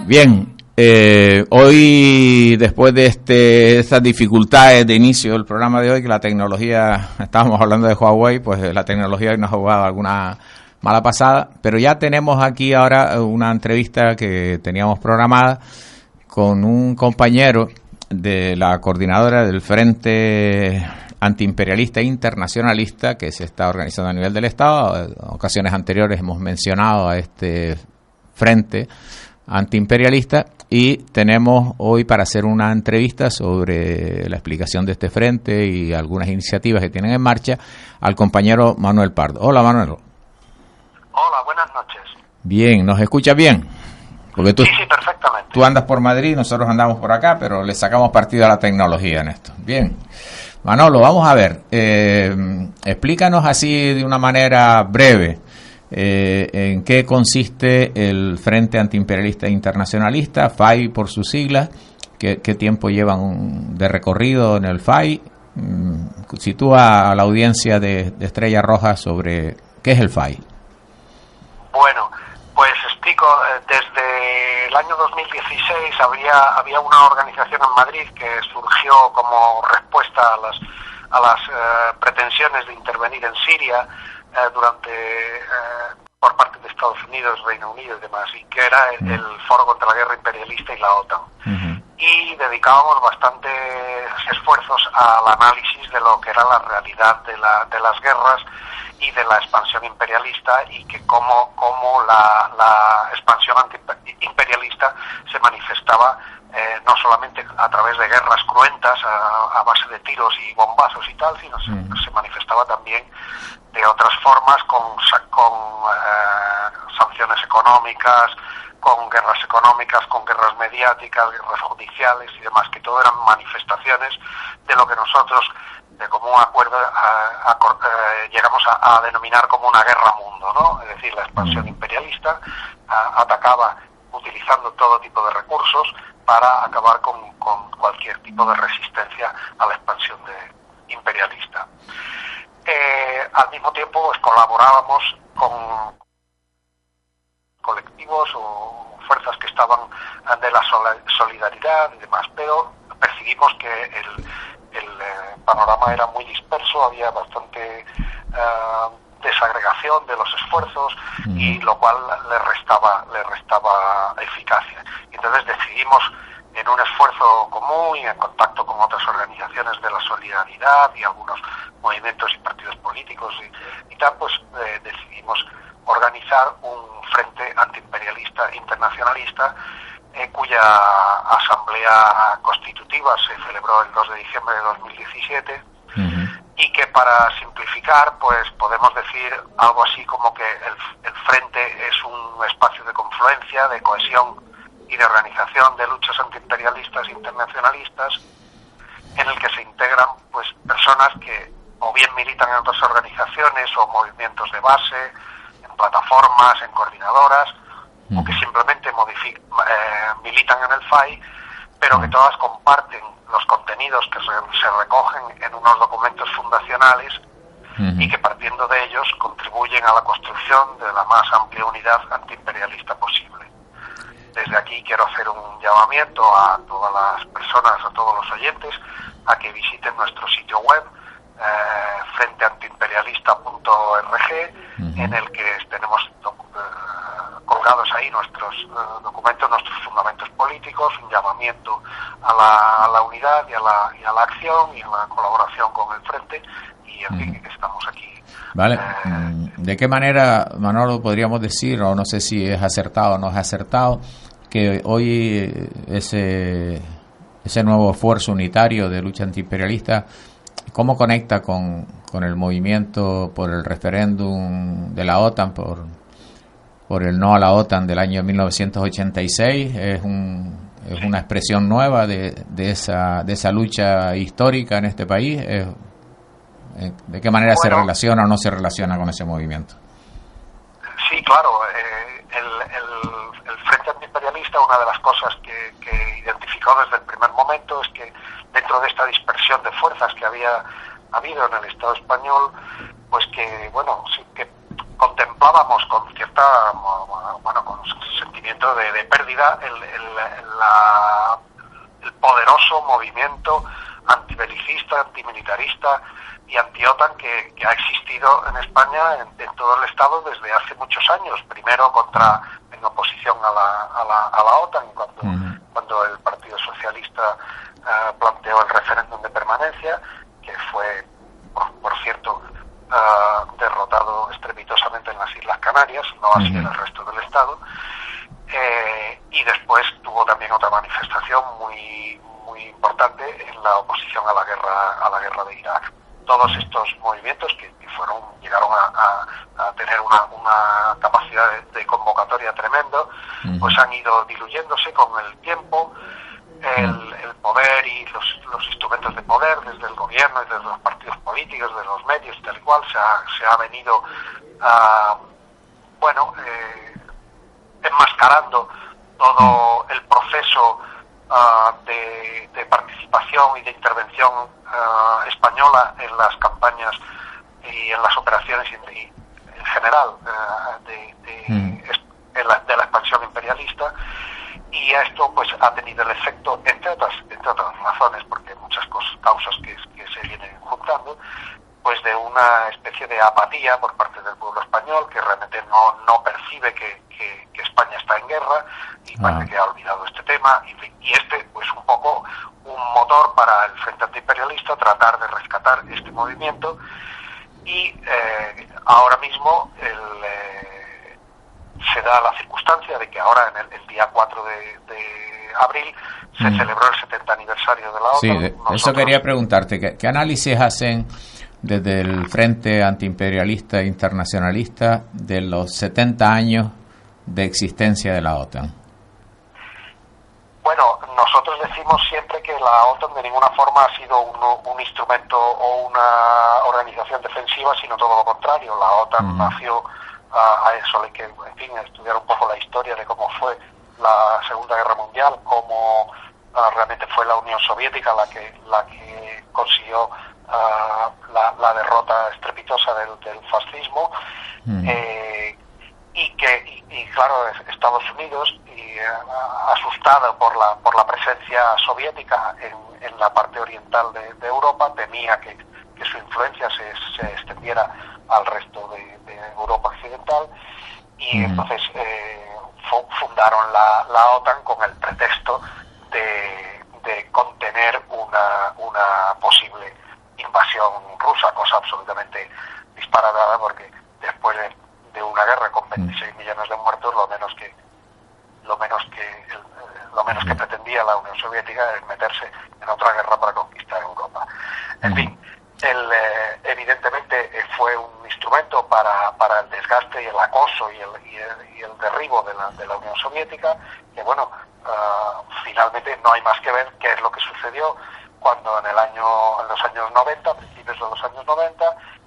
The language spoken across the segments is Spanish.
Bien, hoy, después de estas dificultades de inicio del programa de hoy, que la tecnología, estábamos hablando de Huawei, pues la tecnología hoy nos ha jugado alguna mala pasada, pero ya tenemos aquí ahora una entrevista que teníamos programada con un compañero de la coordinadora del Frente Antiimperialista Internacionalista que se está organizando a nivel del Estado. En ocasiones anteriores hemos mencionado a este Frente Antiimperialista y tenemos hoy para hacer una entrevista sobre la explicación de este frente y algunas iniciativas que tienen en marcha al compañero Manuel Pardo. Hola, Manuel. Hola, buenas noches. Bien, ¿nos escuchas bien? Porque sí, perfectamente. Tú andas por Madrid, nosotros andamos por acá, pero le sacamos partido a la tecnología en esto. Bien. Manolo, vamos a ver. Explícanos así de una manera breve en qué consiste el Frente Antiimperialista Internacionalista, FAI por sus siglas, qué tiempo llevan de recorrido en el FAI. Sitúa a la audiencia de Estrella Roja sobre qué es el FAI. Bueno, pues explico. Desde el año 2016 había una organización en Madrid que surgió como respuesta a las pretensiones de intervenir en Siria por parte de Estados Unidos, Reino Unido y demás, y que era el Foro contra la Guerra Imperialista y la OTAN. Y dedicábamos bastantes esfuerzos al análisis de lo que era la realidad de las guerras y de la expansión imperialista, y que cómo la expansión antiimperialista se manifestaba no solamente a través de guerras cruentas a base de tiros y bombazos y tal, sino se manifestaba también de otras formas con sanciones económicas, con guerras mediáticas, guerras judiciales y demás, que todo eran manifestaciones de lo que nosotros de común acuerdo llegamos a denominar como una guerra mundo, ¿no? Es decir, la expansión imperialista atacaba utilizando todo tipo de recursos para acabar con cualquier tipo de resistencia a la expansión imperialista. Al mismo tiempo, pues, colaborábamos con colectivos o fuerzas que estaban de la solidaridad y demás, pero percibimos que el panorama era muy disperso, había bastante desagregación de los esfuerzos, y lo cual le restaba eficacia. Entonces decidimos, en un esfuerzo común y en contacto con otras organizaciones de la solidaridad y algunos movimientos y partidos políticos y tal, pues decidimos organizar un frente antiimperialista internacionalista, cuya asamblea constitutiva se celebró el 2 de diciembre de 2017, y que, para simplificar, pues podemos decir algo así como que el frente es un espacio de confluencia, de cohesión y de organización de luchas antiimperialistas internacionalistas, en el que se integran pues personas que o bien militan en otras organizaciones o movimientos de base, en plataformas, en coordinadoras, o que simplemente militan en el FAI, pero que todas comparten los contenidos que se recogen en unos documentos fundacionales, y que, partiendo de ellos, contribuyen a la construcción de la más amplia unidad antiimperialista posible. Desde aquí quiero hacer un llamamiento a todas las personas, a todos los oyentes, a que visiten nuestro sitio web, frenteantiimperialista.org, en el que tenemos colgados ahí nuestros documentos, nuestros fundamentos políticos, un llamamiento a la unidad y a la acción y a la colaboración con el Frente, y en fin, estamos aquí. Vale. ¿De qué manera, Manolo, podríamos decir, o no sé si es acertado o no es acertado, que hoy ese nuevo esfuerzo unitario de lucha antiimperialista, cómo conecta con el movimiento por el referéndum de la OTAN, por el no a la OTAN del año 1986? ¿Es una expresión nueva de esa lucha histórica en este país? ¿De qué manera se relaciona o no se relaciona con ese movimiento? Sí, claro. El Frente Antiimperialista, una de las cosas que identificó desde el primer momento es que, dentro de esta dispersión de fuerzas que había habido en el Estado español, pues que, bueno, sí que contemplábamos con cierta, con movimiento de pérdida, el poderoso movimiento antibelicista, antimilitarista y anti-OTAN que ha existido en España, en todo el Estado, desde hace muchos años. Primero en oposición a la OTAN, cuando el Partido Socialista planteó el referéndum de permanencia, que fue, por cierto, derrotado estrepitosamente en las Islas Canarias, no así en el resto del Estado. Y después tuvo también otra manifestación muy importante en la oposición a la guerra de Irak. Todos estos movimientos que llegaron a tener una capacidad de convocatoria tremendo, pues han ido diluyéndose con el tiempo. El poder y los instrumentos de poder desde el gobierno y desde los partidos políticos, de los medios y tal y cual, se ha venido enmascarando todo el proceso de participación y de intervención española en las campañas y en las operaciones en general de la expansión imperialista. Y esto pues ha tenido el efecto, entre otras razones, porque hay muchas causas que se vienen juntando, pues de una especie de apatía por parte del pueblo español, que realmente no percibe que España está en guerra y parece que ha olvidado este tema, y pues un poco un motor para el Frente Antiimperialista tratar de rescatar este movimiento. Y ahora mismo se da la circunstancia de que ahora en el día 4 de abril se celebró el 70 aniversario de la OTAN. Sí, eso quería preguntarte, ¿qué análisis hacen desde el Frente Antiimperialista Internacionalista de los 70 años de existencia de la OTAN? Bueno, nosotros decimos siempre que la OTAN de ninguna forma ha sido un instrumento o una organización defensiva, sino todo lo contrario. La OTAN nació a eso, hay que, en fin, estudiar un poco la historia de cómo fue la Segunda Guerra Mundial, cómo realmente fue la Unión Soviética la que consiguió la derrota estrepitosa del fascismo, y claro, Estados Unidos, asustado por la presencia soviética en la parte oriental de Europa, temía que su influencia se extendiera al resto de Europa occidental, y entonces fundaron la OTAN con el pretexto de contener una posible invasión rusa, cosa absolutamente disparatada, porque después de una guerra con 26 millones de muertos, lo menos que pretendía la Unión Soviética es meterse en otra guerra para conquistar Europa. En fin, evidentemente fue un instrumento para el desgaste y el acoso y el derribo de la Unión Soviética, que bueno, finalmente no hay más que ver qué es lo que sucedió cuando en los años 90, a principios de los años 90,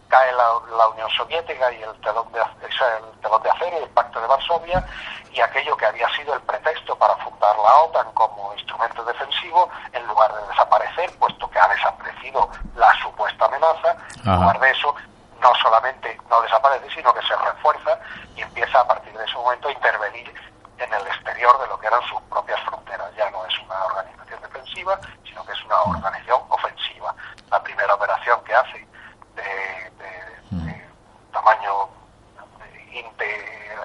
cae la Unión Soviética y el telón de acero y el Pacto de Varsovia, y aquello que había sido el pretexto para fundar la OTAN como instrumento defensivo, en lugar de desaparecer, puesto que ha desaparecido la supuesta amenaza, en lugar de eso, no solamente no desaparece, sino que se refuerza y empieza a partir de ese momento a intervenir en el exterior de lo que eran sus propias fronteras. Ya no es una organización defensiva, sino que es una organización ofensiva. La primera operación que hace de tamaño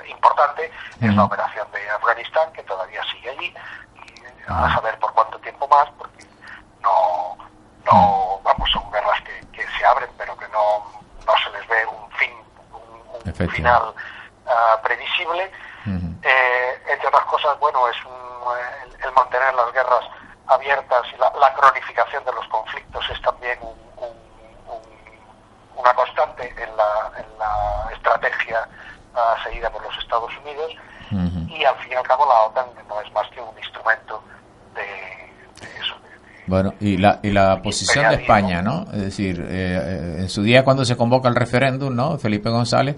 importante es la operación de Afganistán, que todavía sigue allí, y a saber por cuánto tiempo más, porque son guerras que se abren, pero que no se les ve un final previsible. Entre otras cosas, bueno, es el mantener las guerras abiertas y la cronificación de los conflictos es también una constante en la estrategia seguida por los Estados Unidos, y al fin y al cabo la OTAN no es más que un instrumento de eso. Bueno, y la posición de España, ¿no? Es decir, en su día cuando se convoca el referéndum, ¿no? Felipe González,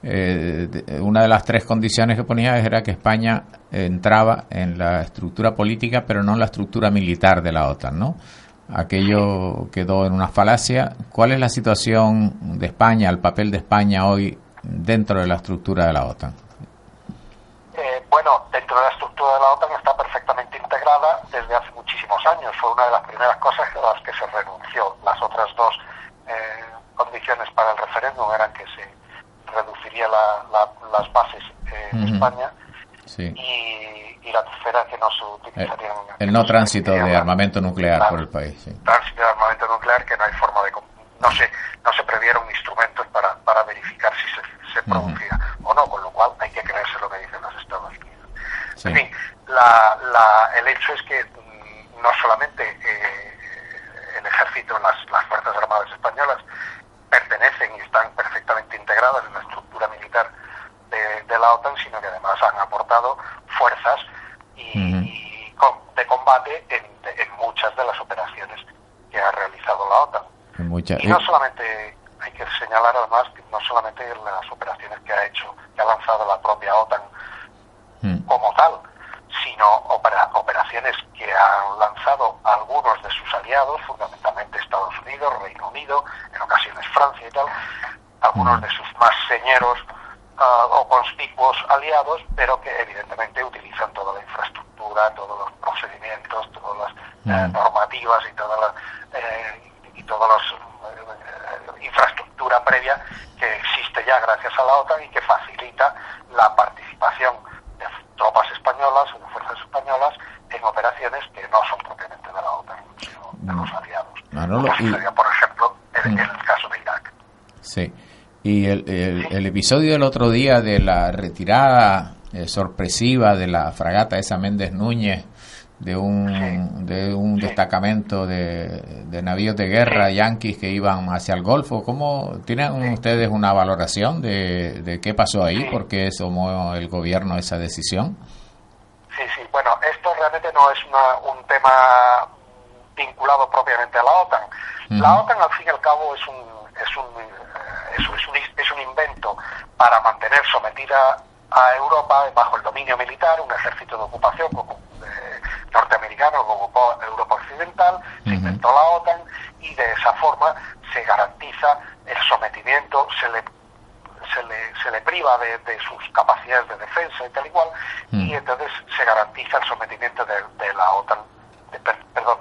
una de las 3 condiciones que ponía era que España entraba en la estructura política, pero no en la estructura militar de la OTAN, ¿no? Aquello quedó en una falacia. ¿Cuál es la situación de España, el papel de España hoy dentro de la estructura de la OTAN? Bueno, dentro de la estructura de la OTAN está perfectamente integrada desde hace muchísimos años. Fue una de las primeras cosas a las que se renunció. Las otras dos condiciones para el referéndum eran que se reduciría las bases en España, sí, y la tercera que no se utilizarían... El no tránsito de armamento nuclear por el país. Sí. Tránsito de armamento nuclear, que no hay forma de... No se previeron instrumentos para verificar si se producía o no, con lo cual hay que creerse lo que dicen los Estados Unidos. Sí. En fin, el hecho es que no solamente el ejército, las Fuerzas Armadas españolas pertenecen y están perfectamente integradas en la estructura militar de la OTAN, sino que además han aportado fuerzas de combate en muchas de las operaciones que ha realizado la OTAN. Y no solamente, hay que señalar además que no solamente las operaciones que ha lanzado la propia OTAN como tal, sino operaciones que han lanzado algunos de sus aliados, fundamentalmente Estados Unidos, Reino Unido, en ocasiones Francia y tal, algunos de sus más señeros o conspicuos aliados, pero que evidentemente utilizan toda la infraestructura, todos los procedimientos, todas las normativas y toda la infraestructura previa que existe ya gracias a la OTAN y que facilita la participación de tropas españolas o de fuerzas españolas en operaciones que no son propiamente de la OTAN, sino de los aliados. Como sucedió, por ejemplo, en el caso de Irak. Sí. Y el episodio del otro día de la retirada sorpresiva de la fragata esa Méndez Núñez de un destacamento de navíos de guerra yanquis que iban hacia el Golfo, ¿cómo tienen ustedes una valoración de qué pasó ahí? ¿Por qué tomó el gobierno esa decisión? Sí, bueno, esto realmente no es un tema vinculado propiamente a la OTAN. La OTAN, al fin y al cabo, es un invento para mantener sometida a Europa bajo el dominio militar, un ejército de ocupación norteamericano que ocupó Europa Occidental, se inventó la OTAN y de esa forma se garantiza el sometimiento, se le priva de sus capacidades de defensa y tal igual, y entonces se garantiza el sometimiento de la OTAN, de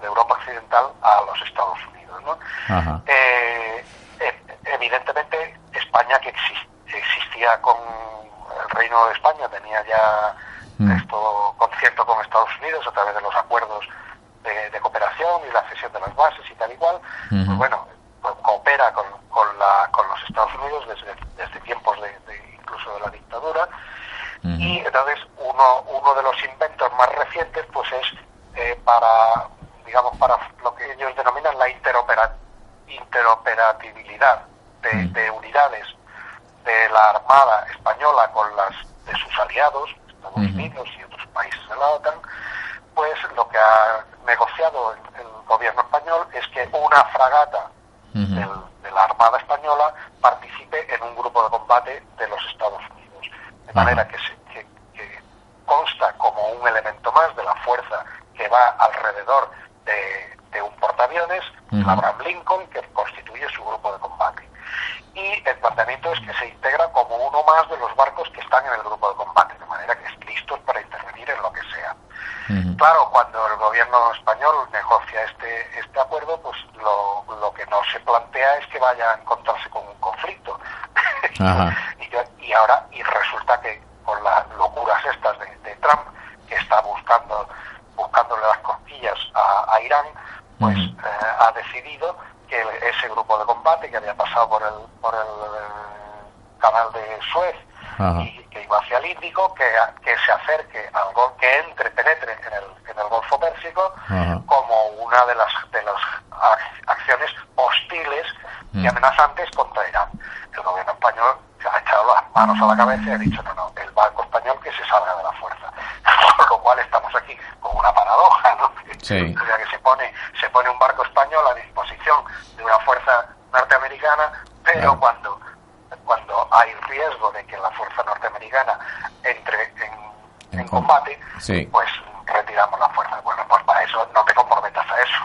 Europa Occidental a los Estados Unidos, ¿no? Evidentemente España, que existía con el Reino de España, tenía ya esto concierto con Estados Unidos a través de los acuerdos de cooperación y la cesión de las bases y tal igual, pues bueno, coopera con los Estados Unidos desde tiempos incluso de la dictadura, y entonces uno de los inventos más recientes pues es para lo que ellos denominan la interoperabilidad de unidades de la Armada Española con las de sus aliados, Estados Unidos y otros países de la OTAN. Pues lo que ha negociado el gobierno español es que una fragata de la Armada Española participe en un grupo de combate de los Estados Unidos, de manera que consta como un elemento más de la fuerza que va alrededor de un portaaviones, el Abraham Lincoln, que constituye su grupo de combate. Y el planteamiento es que se integra como uno más de los barcos que están en el grupo de combate, de manera que estén listos para intervenir en lo que sea. Claro, cuando el gobierno español negocia este acuerdo, pues lo que no se plantea es que vaya a encontrarse con un conflicto. y resulta que con las locuras estas de Trump, que está buscándole las cosquillas a Irán, pues ha decidido que ese grupo de combate que había pasado por el canal de Suez y que iba hacia el Índico, que se acerque que penetre en el Golfo Pérsico como una de las acciones hostiles y amenazantes contra Irán. El gobierno español se ha echado las manos a la cabeza y ha dicho no, el barco español que se salga de la fuerza. Con lo cual estamos aquí con una paradoja, ¿no? Sí. O sea, que se pone un barco español a disposición de una fuerza norteamericana, pero cuando hay riesgo de que la fuerza norteamericana entre en combate, pues retiramos la fuerza. Bueno, pues para eso no te comprometas a eso.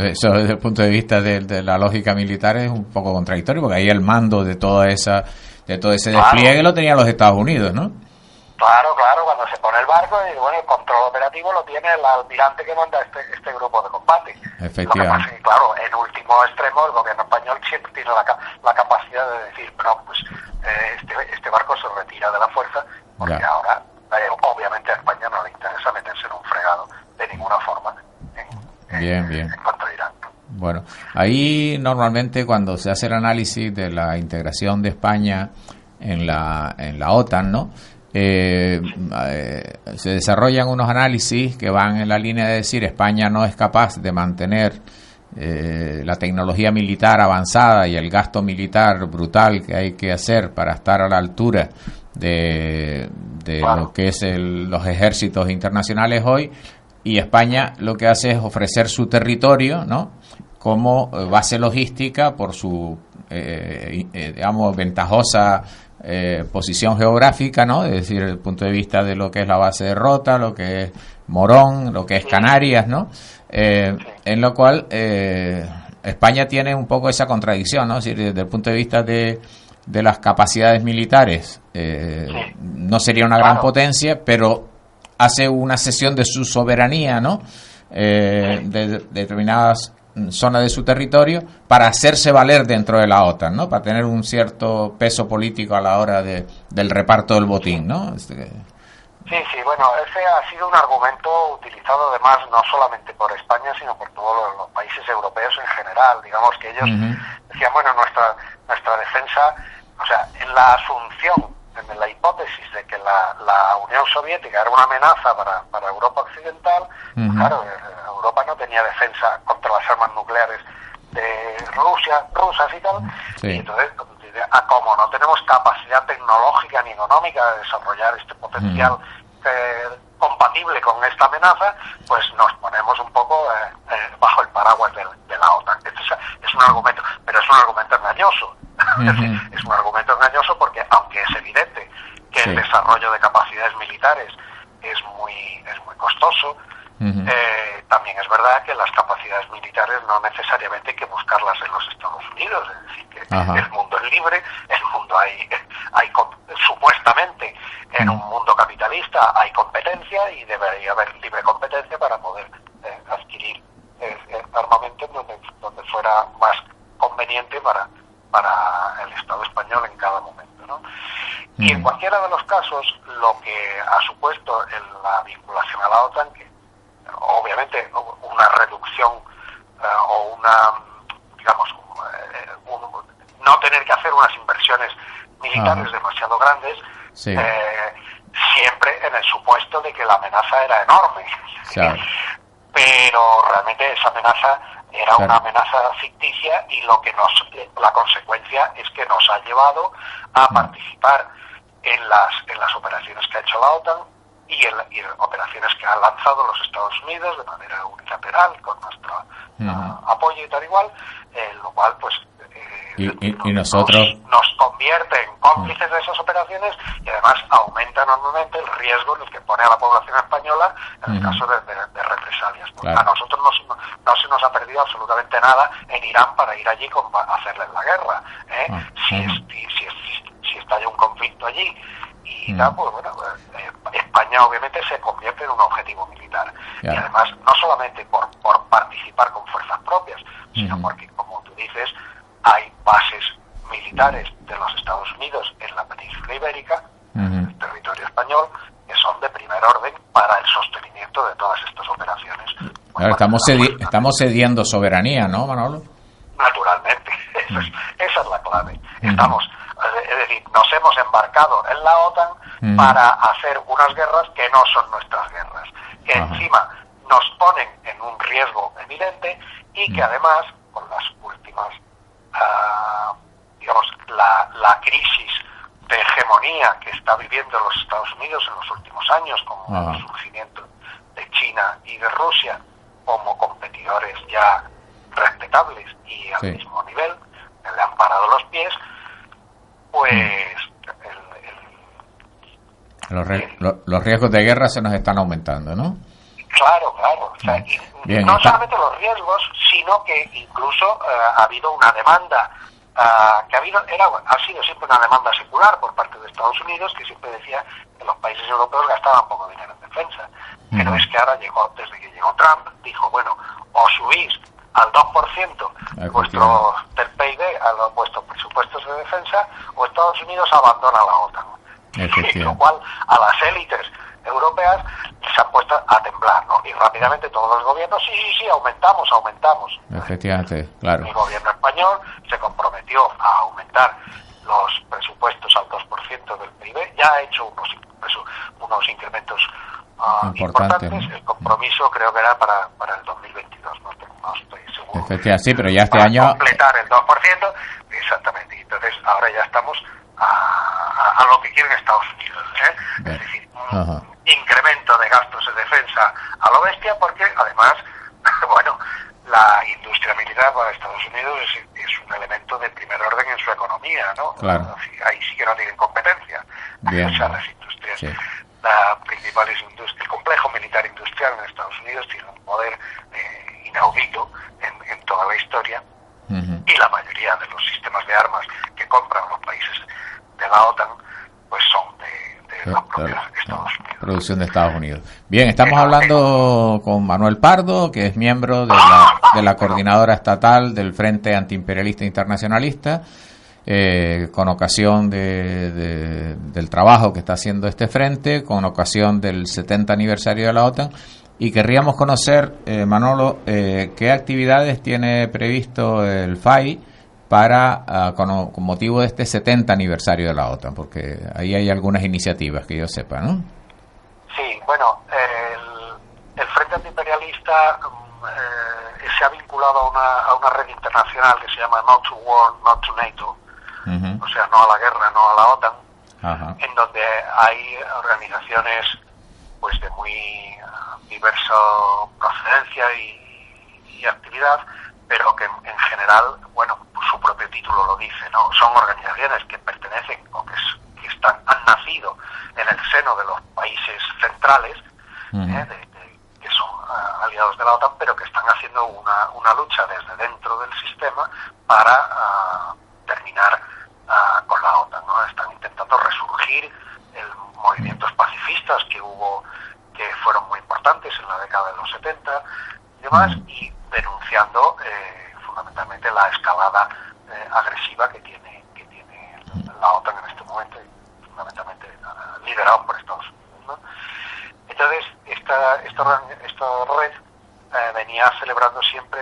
Eso desde el punto de vista de la lógica militar es un poco contradictorio, porque ahí el mando de todo ese despliegue lo tenían los Estados Unidos, ¿no? Claro, cuando se pone el operativo, y bueno, el control operativo lo tiene el almirante que manda este grupo de combate. Efectivamente. Lo que pasa es que, claro, en último extremo, el gobierno español siempre tiene la capacidad de decir, no, pues este barco se retira de la fuerza, porque ahora, obviamente, a España no le interesa meterse en un fregado de ninguna forma en cuanto a Irán. Bueno, ahí normalmente cuando se hace el análisis de la integración de España en la OTAN, ¿no? Se desarrollan unos análisis que van en la línea de decir España no es capaz de mantener la tecnología militar avanzada y el gasto militar brutal que hay que hacer para estar a la altura de lo que es los ejércitos internacionales hoy, y España lo que hace es ofrecer su territorio, ¿no?, como base logística por su digamos ventajosa posición geográfica, ¿no? Es decir, desde el punto de vista de lo que es la base de Rota, lo que es Morón, lo que es Canarias, ¿no? En lo cual España tiene un poco esa contradicción, ¿no? Es decir, desde el punto de vista de las capacidades militares, no sería una gran potencia, pero hace una cesión de su soberanía, ¿no? De determinadas zonas de su territorio para hacerse valer dentro de la OTAN, ¿no? Para tener un cierto peso político a la hora del reparto del botín, ¿no? Sí, bueno, ese ha sido un argumento utilizado además no solamente por España, sino por todos los países europeos en general. Digamos que ellos decían, bueno, nuestra defensa, o sea, en la asunción, en la hipótesis de que la Unión Soviética era una amenaza para Europa Occidental, claro, Europa no tenía defensa contra las armas nucleares de rusas y tal, y entonces, como no tenemos capacidad tecnológica ni económica de desarrollar este potencial compatible con esta amenaza, pues nos ponemos un poco bajo el paraguas de la OTAN. Es un argumento, pero es un argumento engañoso. Es un argumento engañoso porque, aunque es evidente que el desarrollo de capacidades militares es muy costoso, también es verdad que las capacidades militares no necesariamente hay que buscarlas en los Estados Unidos. Es decir, que el mundo es libre, el mundo hay supuestamente en un mundo capitalista hay competencia, y debería haber libre competencia para poder adquirir armamento donde fuera más conveniente para el Estado español en cada momento, ¿no? Y en cualquiera de los casos, lo que ha supuesto la vinculación a la OTAN, que obviamente una reducción o una, digamos, no tener que hacer unas inversiones militares demasiado grandes, siempre en el supuesto de que la amenaza era enorme. Pero realmente esa amenaza era una amenaza ficticia, y la consecuencia es que nos ha llevado a participar en las operaciones que ha hecho la OTAN y en operaciones que han lanzado los Estados Unidos de manera unilateral con nuestro apoyo y tal igual, lo cual pues y nosotros nos convierte en cómplices de esas operaciones, y además aumenta enormemente el riesgo en el que pone a la población española en el caso de represalias. A nosotros no se nos ha perdido absolutamente nada en Irán para ir allí a hacerles la guerra. Si estalla un conflicto allí y tal, pues bueno, España obviamente se convierte en un objetivo militar. Y además, no solamente por participar con fuerzas propias, sino porque, como tú dices, hay bases militares de los Estados Unidos en la península ibérica, en el territorio español, que son de primer orden para el sostenimiento de todas estas operaciones. Claro, estamos cediendo soberanía, ¿no, Manolo? Naturalmente, esa es la clave. Es decir, nos hemos embarcado en la OTAN para hacer unas guerras que no son nuestras guerras, que encima nos ponen en un riesgo evidente, y que además, con las últimas, digamos, la crisis de hegemonía que está viviendo los Estados Unidos en los últimos años, con el surgimiento de China y de Rusia como competidores ya respetables y al mismo nivel, que le han parado los pies, pues los riesgos de guerra se nos están aumentando, ¿no? Claro. O sea, no solamente los riesgos, sino que incluso ha habido una demanda ha sido siempre una demanda secular por parte de Estados Unidos, que siempre decía los países europeos gastaban poco dinero en defensa. Pero es que ahora desde que llegó Trump, dijo, bueno, o subís al 2% del PIB a vuestros presupuestos de defensa, o Estados Unidos abandona la OTAN. Y lo cual a las élites europeas se han puesto a temblar, ¿no? Y rápidamente todos los gobiernos, sí, aumentamos. Efectivamente, claro. El gobierno español se comprometió a aumentar los presupuestos al 2% del PIB, ya ha hecho unos incrementos importantes. El compromiso creo que era para el 2022, no estoy seguro. Efectivamente, sí, pero ya este año... completar el 2%, exactamente. Entonces ahora ya estamos a lo que quieren Estados Unidos, ¿eh? Es decir, un incremento de gastos de defensa a lo bestia, porque además, bueno, la industria militar para Estados Unidos es un elemento de primer orden en su economía, ¿no? Claro. Ahí sí que no tienen competencia. Bien. O sea, las industrias, sí. la principal industria, el complejo militar industrial en Estados Unidos tiene un poder inaudito en toda la historia, y la mayoría de los sistemas de armas que compran los países de la OTAN pues son de los propios Estados Unidos. Producción de Estados Unidos. Bien, estamos hablando con Manuel Pardo, que es miembro de la coordinadora estatal del Frente Antiimperialista Internacionalista, con ocasión del trabajo que está haciendo este frente, con ocasión del 70 aniversario de la OTAN. Y querríamos conocer, Manolo, qué actividades tiene previsto el FAI con motivo de este 70 aniversario de la OTAN, porque ahí hay algunas iniciativas que yo sepa, ¿no? Sí, bueno, el Frente Antiimperialista se ha vinculado a una red internacional que se llama No to War, Not to NATO, o sea, no a la guerra, no a la OTAN, en donde hay organizaciones pues de muy diversa procedencia y actividad, pero que en general, bueno, pues su propio título lo dice, ¿no? Son organizaciones que pertenecen o que han nacido en el seno de los países centrales, que son aliados de la OTAN, pero que están haciendo una lucha desde dentro del sistema para terminar con la OTAN, ¿no? Están intentando resurgir movimientos pacifistas que fueron muy importantes en la década de los 70 y demás, y denunciando fundamentalmente la escalada agresiva que tiene la OTAN en este momento, y fundamentalmente liderado por Estados Unidos, ¿no? Entonces esta red venía celebrando siempre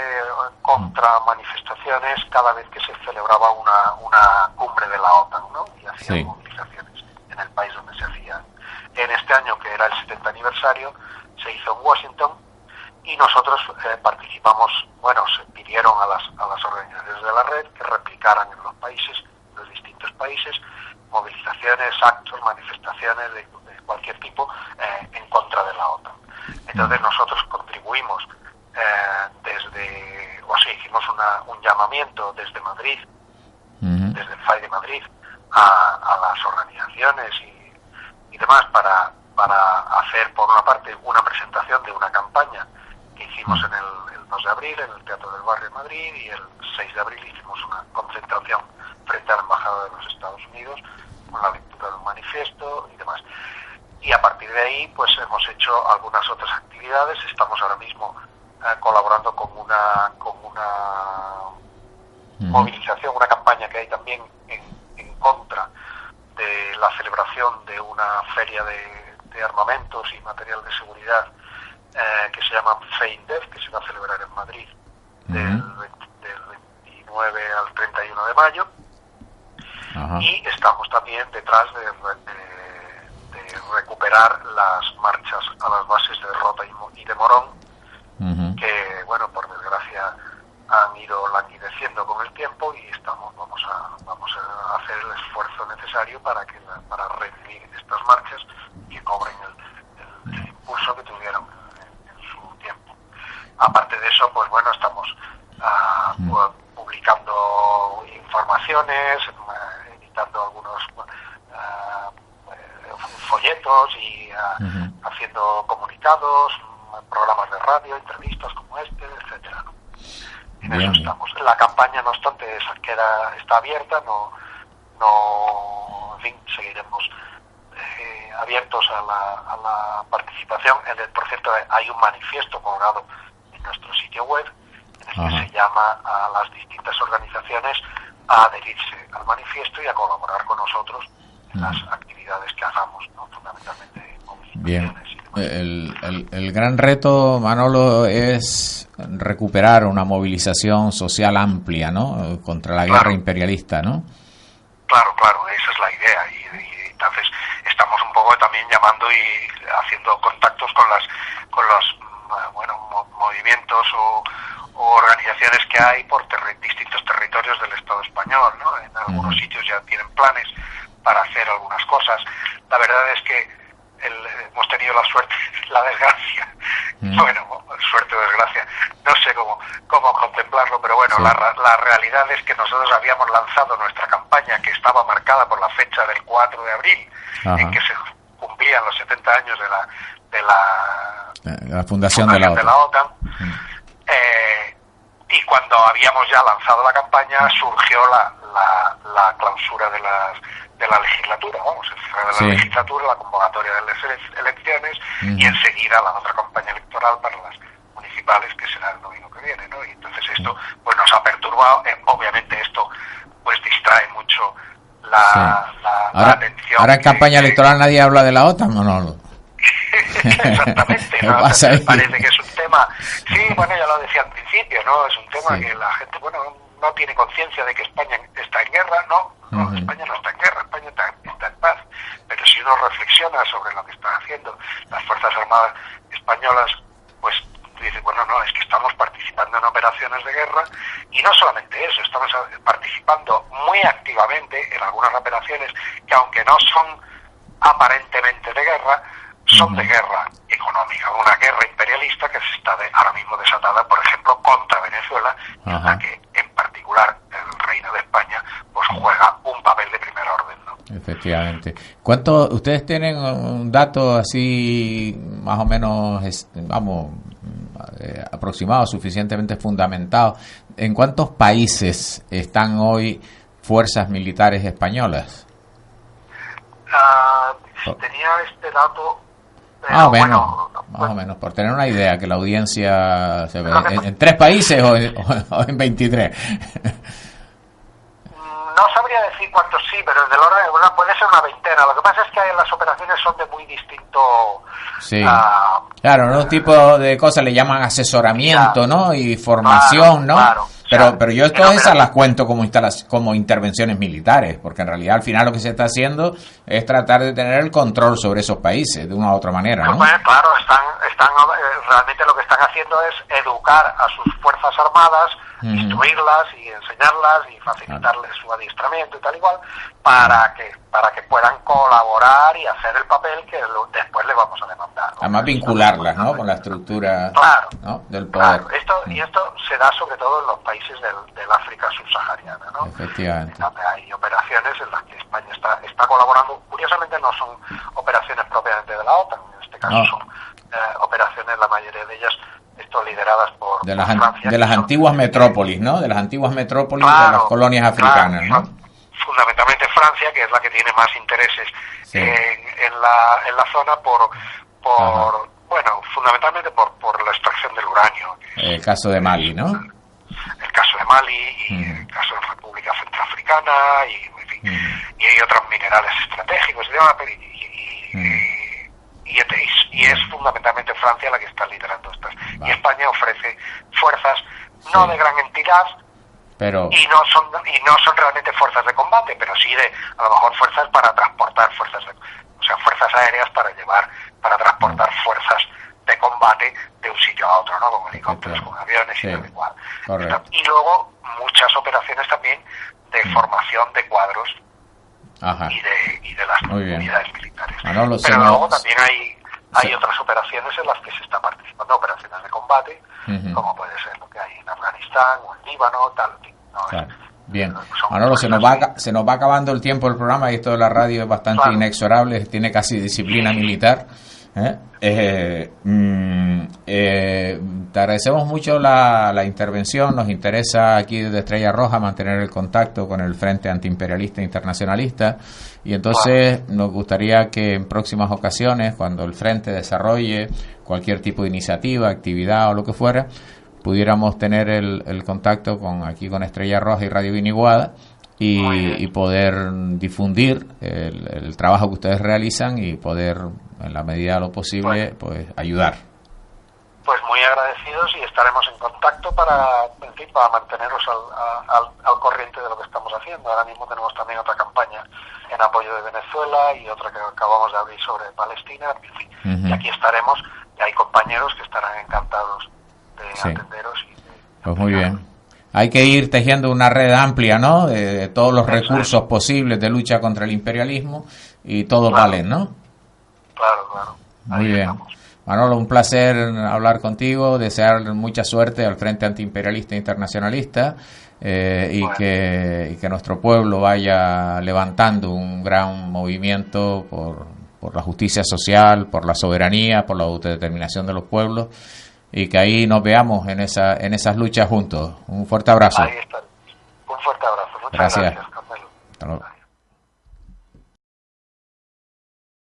contra manifestaciones cada vez que se celebraba una cumbre de la OTAN, ¿no? Y hacía movilizaciones en el país donde se hacían. En este año, que era el 70 aniversario, se hizo en Washington, y nosotros participamos, bueno, se pidieron a las organizaciones de la red que replicaran en los distintos países, movilizaciones, actos, manifestaciones de cualquier tipo en contra de la OTAN. Entonces nosotros contribuimos hicimos un llamamiento desde Madrid, desde el FAI de Madrid, a las organizaciones y demás para hacer, por una parte, una presentación de una campaña que hicimos el 2 de abril en el Teatro del Barrio de Madrid, y el 6 de abril hicimos una concentración frente a la Embajada de los Estados Unidos con la lectura de un manifiesto y demás. Y a partir de ahí pues hemos hecho algunas otras actividades. Estamos ahora mismo colaborando con una movilización, una campaña que hay también en contra de la celebración de una feria de armamentos y material de seguridad que se llama FEINDEF, que se va a celebrar en Madrid del 29 al 31 de mayo. Y estamos también detrás de recuperar las marchas a las bases de Rota y de Morón, que, bueno, por desgracia han ido languideciendo con el tiempo, y vamos a hacer el esfuerzo necesario para revivir estas marchas y que cobren el impulso que tuvieron en su tiempo. Aparte de eso, pues bueno, estamos publicando informaciones, editando algunos folletos y haciendo comunicados, programas de radio, entrevistas como este, etcétera, ¿no? En eso estamos. La campaña, no obstante, está abierta, en fin, seguiremos abiertos a la participación. Por cierto, hay un manifiesto colgado en nuestro sitio web en el que se llama a las distintas organizaciones a adherirse al manifiesto y a colaborar con nosotros en las actividades que hagamos, ¿no? Fundamentalmente movilizaciones. Bien. El gran reto, Manolo, es recuperar una movilización social amplia, ¿no? Contra la guerra imperialista, ¿no? Claro, esa es la idea. Y entonces estamos un poco también llamando y haciendo contactos con los movimientos o organizaciones que hay por distintos territorios del Estado español, ¿no? En algunos sitios ya tienen planes para hacer algunas cosas. La verdad es que hemos tenido la suerte, la desgracia, suerte o desgracia, no sé cómo contemplarlo, pero bueno, la realidad es que nosotros habíamos lanzado nuestra campaña, que estaba marcada por la fecha del 4 de abril, en que se cumplían los 70 años de la fundación de la OTAN. Y cuando habíamos ya lanzado la campaña surgió la clausura de la legislatura, el cierre de la legislatura, la convocatoria de las elecciones y enseguida la otra campaña electoral para las municipales, que será el domingo que viene, ¿no? Y entonces esto pues nos ha perturbado. Obviamente esto pues distrae mucho la atención. Ahora en campaña electoral nadie habla de la OTAN, ¿no? Exactamente, ¿no? Parece que es un tema, ya lo decía al principio, ¿no? Es un tema que la gente, no tiene conciencia de que España está en guerra, ¿no? España no está en guerra, España está en paz, pero si uno reflexiona sobre lo que están haciendo las Fuerzas Armadas españolas, pues dice, es que estamos participando en operaciones de guerra, y no solamente eso, estamos participando muy activamente en algunas operaciones que, aunque no son aparentemente de guerra, son de guerra económica, una guerra imperialista que se está ahora mismo desatada, por ejemplo, contra Venezuela, en la que en particular el Reino de España pues juega un papel de primer orden, ¿no? Efectivamente. ¿Ustedes tienen un dato así más o menos, aproximado, suficientemente fundamentado? ¿En cuántos países están hoy fuerzas militares españolas? Tenía este dato. Más o menos, por tener una idea, que la audiencia se ve en 3 países o en 23. No sabría decir cuántos sí, pero del orden puede ser una veintena. Lo que pasa es que las operaciones son de muy distinto. Claro, ¿no? Un tipo de cosas le llaman asesoramiento, ¿no? Y formación, ¿no? Claro. Pero yo todas esas las cuento como intervenciones militares, porque en realidad al final lo que se está haciendo es tratar de tener el control sobre esos países de una u otra manera, ¿no? Pues claro, realmente lo que están haciendo es educar a sus fuerzas armadas, instruirlas y enseñarlas y facilitarles su adiestramiento y tal igual, para que puedan colaborar y hacer el papel que después le vamos a demandar, ¿no? Además vincularlas, ¿no? Con la estructura, ¿no? Del poder. Claro, esto se da sobre todo en los países del África subsahariana, ¿no? Efectivamente. Hay operaciones en las que España está colaborando. Curiosamente no son operaciones propiamente de la OTAN, en este caso son operaciones, la mayoría de ellas lideradas por Francia. De las antiguas metrópolis, ¿no? De las antiguas metrópolis de las colonias africanas, ¿no? Fundamentalmente Francia, que es la que tiene más intereses en la zona fundamentalmente por la extracción del uranio. El caso de Mali, ¿no? El caso de Mali y el caso de República Centroafricana y hay otros minerales estratégicos y es fundamentalmente Francia la que está liderando estas. Y España ofrece fuerzas no de gran entidad, pero y no son realmente fuerzas de combate, pero sí a lo mejor fuerzas para transportar fuerzas aéreas para transportar fuerzas de combate de un sitio a otro, ¿no? Con helicópteros, con aviones y tal igual. Y luego muchas operaciones también de formación de cuadros y de las unidades militares. Pero luego también hay otras operaciones en las que se está participando, operaciones de combate, como puede ser lo que hay en Afganistán o en Líbano, tal. ¿no? Bien, Manolo, se nos va acabando el tiempo del programa y esto de la radio es bastante inexorable, tiene casi disciplina militar. te agradecemos mucho la intervención. Nos interesa aquí desde Estrella Roja mantener el contacto con el Frente Antiimperialista Internacionalista, y entonces nos gustaría que en próximas ocasiones, cuando el Frente desarrolle cualquier tipo de iniciativa, actividad o lo que fuera, pudiéramos tener el contacto aquí con Estrella Roja y Radio Guiniguada y poder difundir el trabajo que ustedes realizan y poder, en la medida de lo posible, pues ayudar. Pues muy agradecidos, y estaremos en contacto para manteneros al corriente de lo que estamos haciendo. Ahora mismo tenemos también otra campaña en apoyo de Venezuela y otra que acabamos de abrir sobre Palestina. En fin, y aquí estaremos, y hay compañeros que estarán encantados de atenderos. Pues muy bien. Hay que ir tejiendo una red amplia, ¿no? De todos los recursos posibles de lucha contra el imperialismo, y todos valen, ¿no? Claro. Muy bien. Estamos. Manolo, un placer hablar contigo, desear mucha suerte al Frente Antiimperialista Internacionalista, y que nuestro pueblo vaya levantando un gran movimiento por la justicia social, por la soberanía, por la autodeterminación de los pueblos, y que ahí nos veamos en esas luchas juntos. Un fuerte abrazo. Ahí está. Un fuerte abrazo. Muchas gracias, Carmelo. Hasta luego.